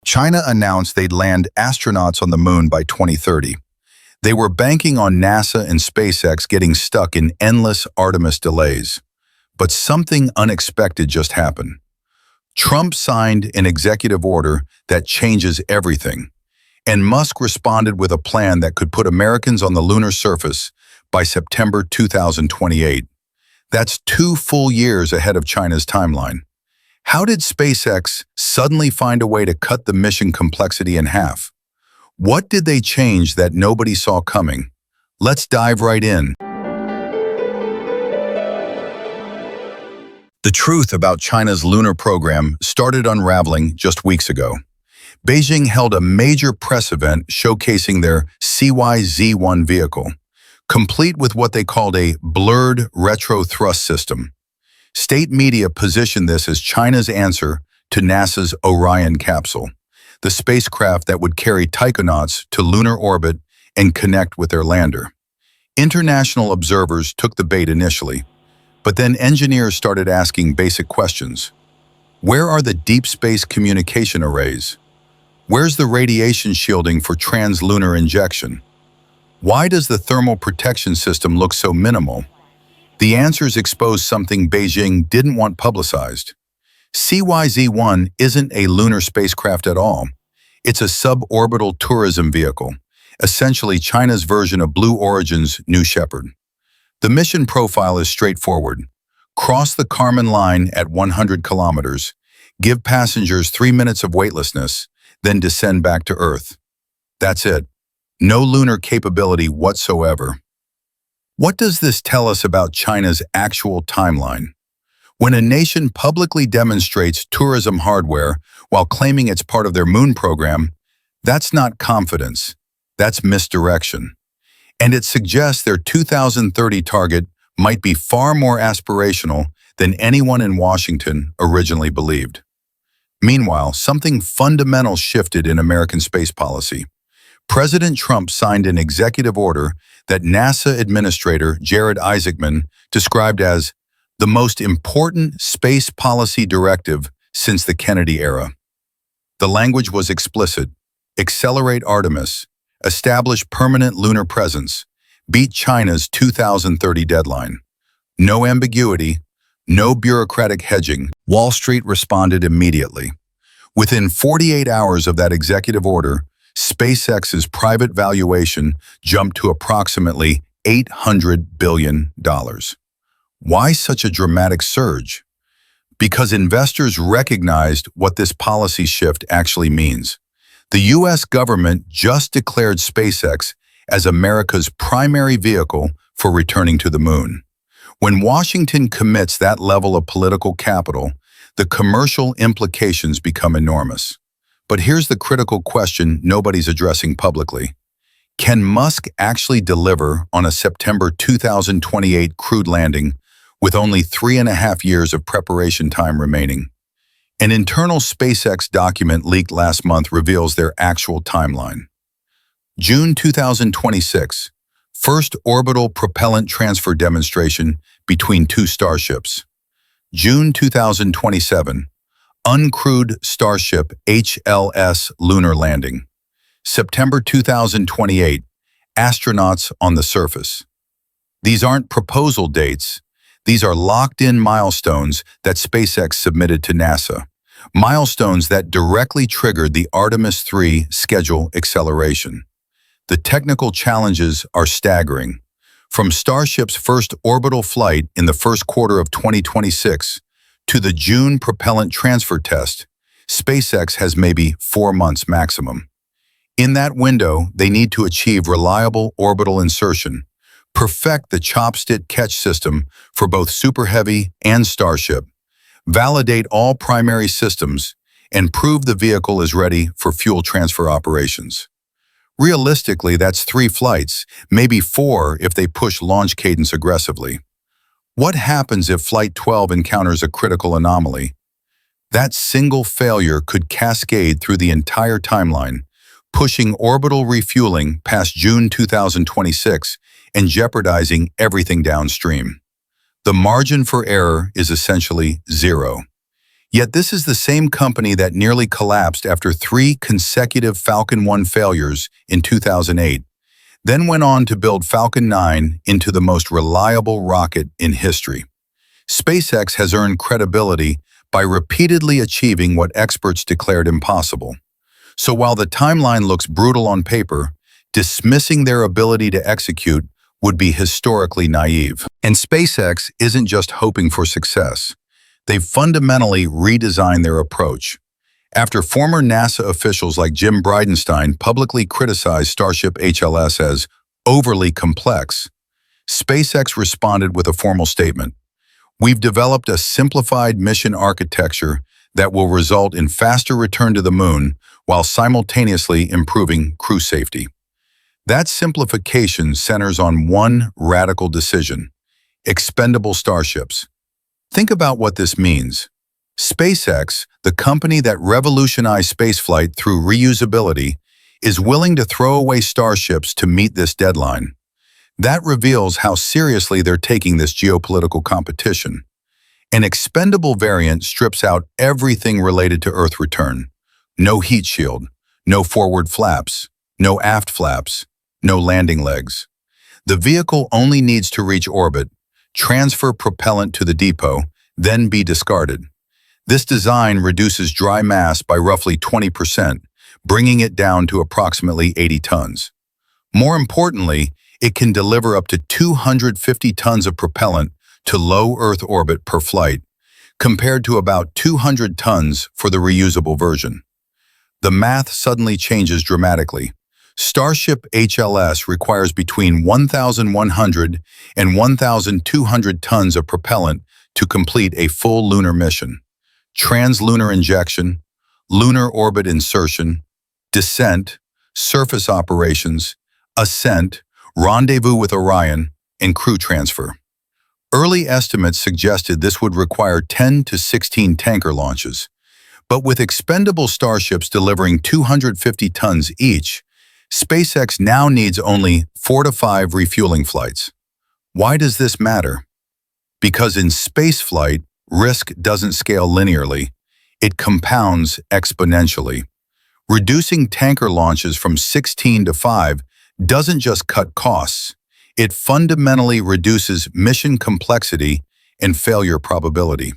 China announced they'd land astronauts on the moon by 2030. They were banking on NASA and SpaceX getting stuck in endless Artemis delays. But something unexpected just happened. Trump signed an executive order that changes everything, and Musk responded with a plan that could put Americans on the lunar surface by September 2028. That's 2 full years ahead of China's timeline. How did SpaceX suddenly find a way to cut the mission complexity in half? What did they change that nobody saw coming? Let's dive right in. The truth about China's lunar program started unraveling just weeks ago. Beijing held a major press event showcasing their CY-Z1 vehicle, complete with what they called a blurred retro thrust system. State media positioned this as China's answer to NASA's Orion capsule, the spacecraft that would carry taikonauts to lunar orbit and connect with their lander. International observers took the bait initially, but then engineers started asking basic questions. Where are the deep space communication arrays? Where's the radiation shielding for translunar injection? Why does the thermal protection system look so minimal? The answers exposed something Beijing didn't want publicized. CY-Z1 isn't a lunar spacecraft at all. It's a suborbital tourism vehicle, essentially China's version of Blue Origin's New Shepard. The mission profile is straightforward. Cross the Kármán line at 100 kilometers, give passengers 3 minutes of weightlessness, then descend back to Earth. That's it. No lunar capability whatsoever. What does this tell us about China's actual timeline? When a nation publicly demonstrates tourism hardware while claiming it's part of their moon program, that's not confidence, that's misdirection. And it suggests their 2030 target might be far more aspirational than anyone in Washington originally believed. Meanwhile, something fundamental shifted in American space policy. President Trump signed an executive order that NASA Administrator Jared Isaacman described as the most important space policy directive since the Kennedy era. The language was explicit: accelerate Artemis, establish permanent lunar presence, beat China's 2030 deadline. No ambiguity, no bureaucratic hedging. Wall Street responded immediately. Within 48 hours of that executive order, SpaceX's private valuation jumped to approximately $800 billion. Why such a dramatic surge? Because investors recognized what this policy shift actually means. The U.S. government just declared SpaceX as America's primary vehicle for returning to the moon. When Washington commits that level of political capital, the commercial implications become enormous. But here's the critical question nobody's addressing publicly. Can Musk actually deliver on a September 2028 crewed landing with only 3.5 years of preparation time remaining? An internal SpaceX document leaked last month reveals their actual timeline. June 2026, first orbital propellant transfer demonstration between 2 starships. June 2027, uncrewed Starship HLS lunar landing. September 2028, astronauts on the surface. These aren't proposal dates. These are locked-in milestones that SpaceX submitted to NASA. Milestones that directly triggered the Artemis 3 schedule acceleration. The technical challenges are staggering. From Starship's first orbital flight in the first quarter of 2026 to the June propellant transfer test, SpaceX has maybe 4 months maximum. In that window, they need to achieve reliable orbital insertion, perfect the chopstick catch system for both Super Heavy and Starship, validate all primary systems, and prove the vehicle is ready for fuel transfer operations. Realistically, that's 3 flights, maybe 4 if they push launch cadence aggressively. What happens if Flight 12 encounters a critical anomaly? That single failure could cascade through the entire timeline, pushing orbital refueling past June 2026 and jeopardizing everything downstream. The margin for error is essentially 0. Yet this is the same company that nearly collapsed after 3 consecutive Falcon 1 failures in 2008, then went on to build Falcon 9 into the most reliable rocket in history. SpaceX has earned credibility by repeatedly achieving what experts declared impossible. So while the timeline looks brutal on paper, dismissing their ability to execute would be historically naive. And SpaceX isn't just hoping for success. They've fundamentally redesigned their approach. After former NASA officials like Jim Bridenstine publicly criticized Starship HLS as overly complex, SpaceX responded with a formal statement. We've developed a simplified mission architecture that will result in faster return to the moon while simultaneously improving crew safety. That simplification centers on one radical decision: expendable starships. Think about what this means. SpaceX, the company that revolutionized spaceflight through reusability, is willing to throw away starships to meet this deadline. That reveals how seriously they're taking this geopolitical competition. An expendable variant strips out everything related to Earth return. No heat shield, no forward flaps, no aft flaps, no landing legs. The vehicle only needs to reach orbit, transfer propellant to the depot, then be discarded. This design reduces dry mass by roughly 20%, bringing it down to approximately 80 tons. More importantly, it can deliver up to 250 tons of propellant to low Earth orbit per flight, compared to about 200 tons for the reusable version. The math suddenly changes dramatically. Starship HLS requires between 1,100 and 1,200 tons of propellant to complete a full lunar mission. Translunar injection, lunar orbit insertion, descent, surface operations, ascent, rendezvous with Orion, and crew transfer. Early estimates suggested this would require 10 to 16 tanker launches, but with expendable starships delivering 250 tons each, SpaceX now needs only 4 to 5 refueling flights. Why does this matter? Because in spaceflight, risk doesn't scale linearly, it compounds exponentially. Reducing tanker launches from 16 to 5 doesn't just cut costs, it fundamentally reduces mission complexity and failure probability.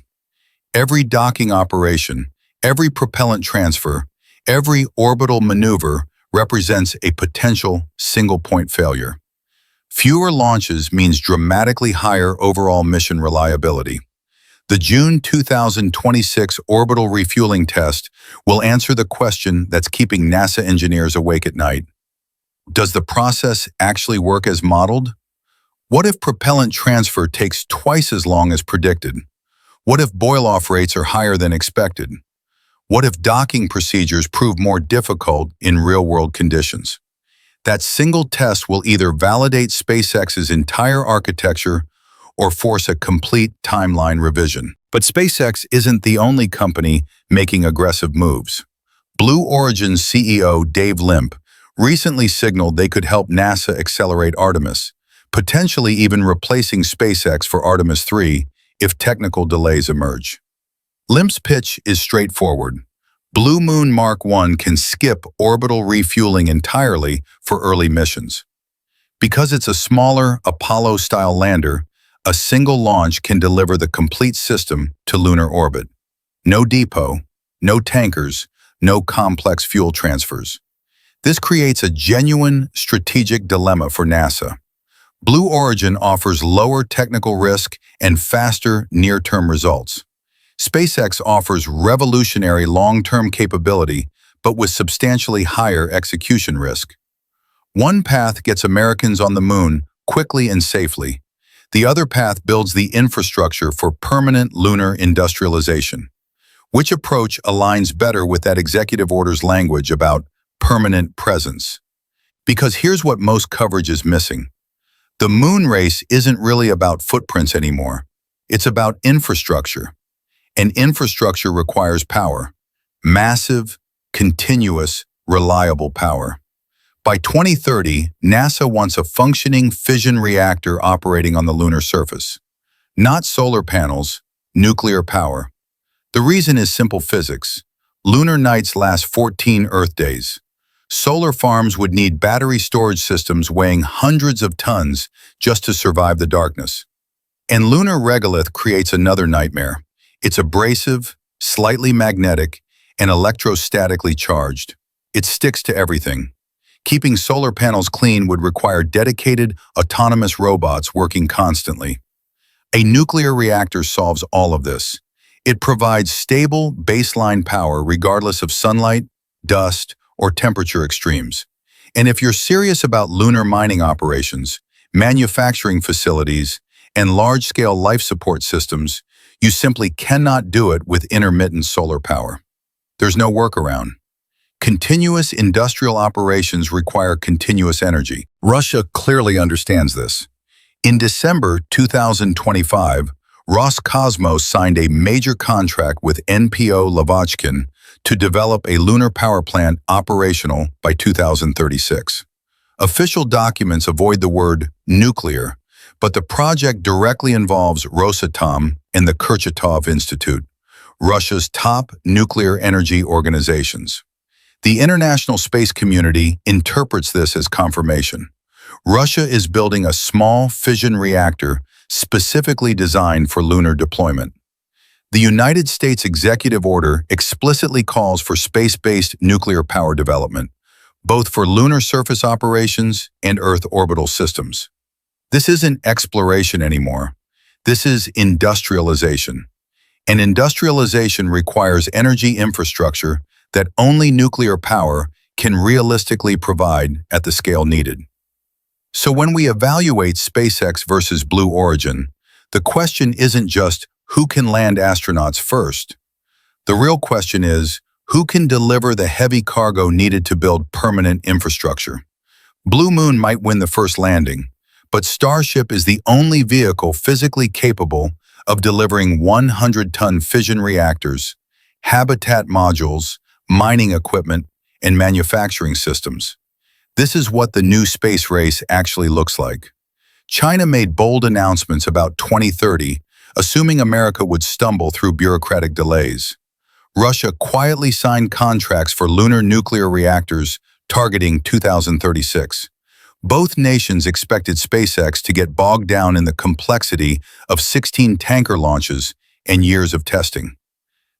Every docking operation, every propellant transfer, every orbital maneuver represents a potential single-point failure. Fewer launches means dramatically higher overall mission reliability. The June 2026 orbital refueling test will answer the question that's keeping NASA engineers awake at night. Does the process actually work as modeled? What if propellant transfer takes twice as long as predicted? What if boil-off rates are higher than expected? What if docking procedures prove more difficult in real-world conditions? That single test will either validate SpaceX's entire architecture or force a complete timeline revision. But SpaceX isn't the only company making aggressive moves. Blue Origin's CEO Dave Limp recently signaled they could help NASA accelerate Artemis, potentially even replacing SpaceX for Artemis 3 if technical delays emerge. Limp's pitch is straightforward. Blue Moon Mark 1 can skip orbital refueling entirely for early missions. Because it's a smaller, Apollo-style lander, a single launch can deliver the complete system to lunar orbit. No depot, no tankers, no complex fuel transfers. This creates a genuine strategic dilemma for NASA. Blue Origin offers lower technical risk and faster near-term results. SpaceX offers revolutionary long-term capability, but with substantially higher execution risk. One path gets Americans on the moon quickly and safely. The other path builds the infrastructure for permanent lunar industrialization. Which approach aligns better with that executive order's language about permanent presence? Because here's what most coverage is missing. The moon race isn't really about footprints anymore. It's about infrastructure. And infrastructure requires power. Massive, continuous, reliable power. By 2030, NASA wants a functioning fission reactor operating on the lunar surface. Not solar panels, nuclear power. The reason is simple physics. Lunar nights last 14 Earth days. Solar farms would need battery storage systems weighing hundreds of tons just to survive the darkness. And lunar regolith creates another nightmare. It's abrasive, slightly magnetic, and electrostatically charged. It sticks to everything. Keeping solar panels clean would require dedicated, autonomous robots working constantly. A nuclear reactor solves all of this. It provides stable, baseline power regardless of sunlight, dust, or temperature extremes. And if you're serious about lunar mining operations, manufacturing facilities, and large-scale life support systems, you simply cannot do it with intermittent solar power. There's no workaround. Continuous industrial operations require continuous energy. Russia clearly understands this. In December 2025, Roscosmos signed a major contract with NPO Lavochkin to develop a lunar power plant operational by 2036. Official documents avoid the word nuclear, but the project directly involves Rosatom and the Kurchatov Institute, Russia's top nuclear energy organizations. The international space community interprets this as confirmation. Russia is building a small fission reactor specifically designed for lunar deployment. The United States executive order explicitly calls for space-based nuclear power development, both for lunar surface operations and Earth orbital systems. This isn't exploration anymore. This is industrialization. And industrialization requires energy infrastructure that only nuclear power can realistically provide at the scale needed. So when we evaluate SpaceX versus Blue Origin, the question isn't just who can land astronauts first. The real question is, who can deliver the heavy cargo needed to build permanent infrastructure? Blue Moon might win the first landing, but Starship is the only vehicle physically capable of delivering 100-ton fission reactors, habitat modules, mining equipment, and manufacturing systems. This is what the new space race actually looks like. China made bold announcements about 2030, assuming America would stumble through bureaucratic delays. Russia quietly signed contracts for lunar nuclear reactors targeting 2036. Both nations expected SpaceX to get bogged down in the complexity of 16 tanker launches and years of testing.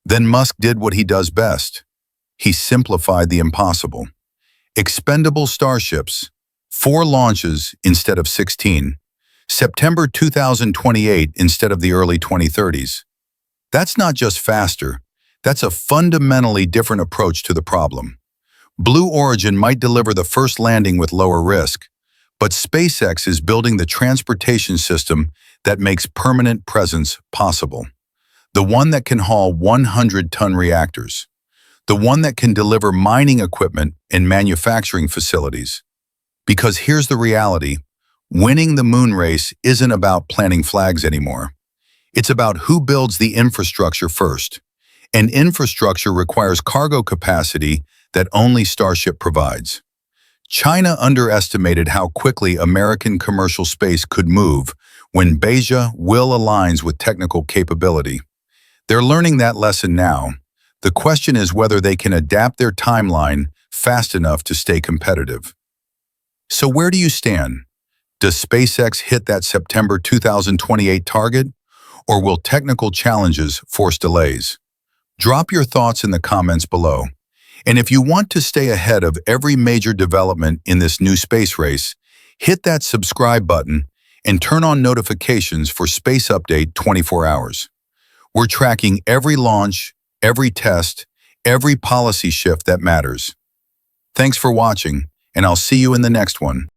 Then Musk did what he does best. He simplified the impossible. Expendable Starships, 4 launches instead of 16. September 2028 instead of the early 2030s. That's not just faster, that's a fundamentally different approach to the problem. Blue Origin might deliver the first landing with lower risk, but SpaceX is building the transportation system that makes permanent presence possible. The one that can haul 100-ton reactors. The one that can deliver mining equipment and manufacturing facilities. Because here's the reality, winning the moon race isn't about planting flags anymore. It's about who builds the infrastructure first. And infrastructure requires cargo capacity that only Starship provides. China underestimated how quickly American commercial space could move when Beijing will aligns with technical capability. They're learning that lesson now. The question is whether they can adapt their timeline fast enough to stay competitive. So where do you stand? Does SpaceX hit that September 2028 target, or will technical challenges force delays? Drop your thoughts in the comments below. And if you want to stay ahead of every major development in this new space race, hit that subscribe button and turn on notifications for Space Update 24 hours. We're tracking every launch, every test, every policy shift that matters. Thanks for watching, and I'll see you in the next one.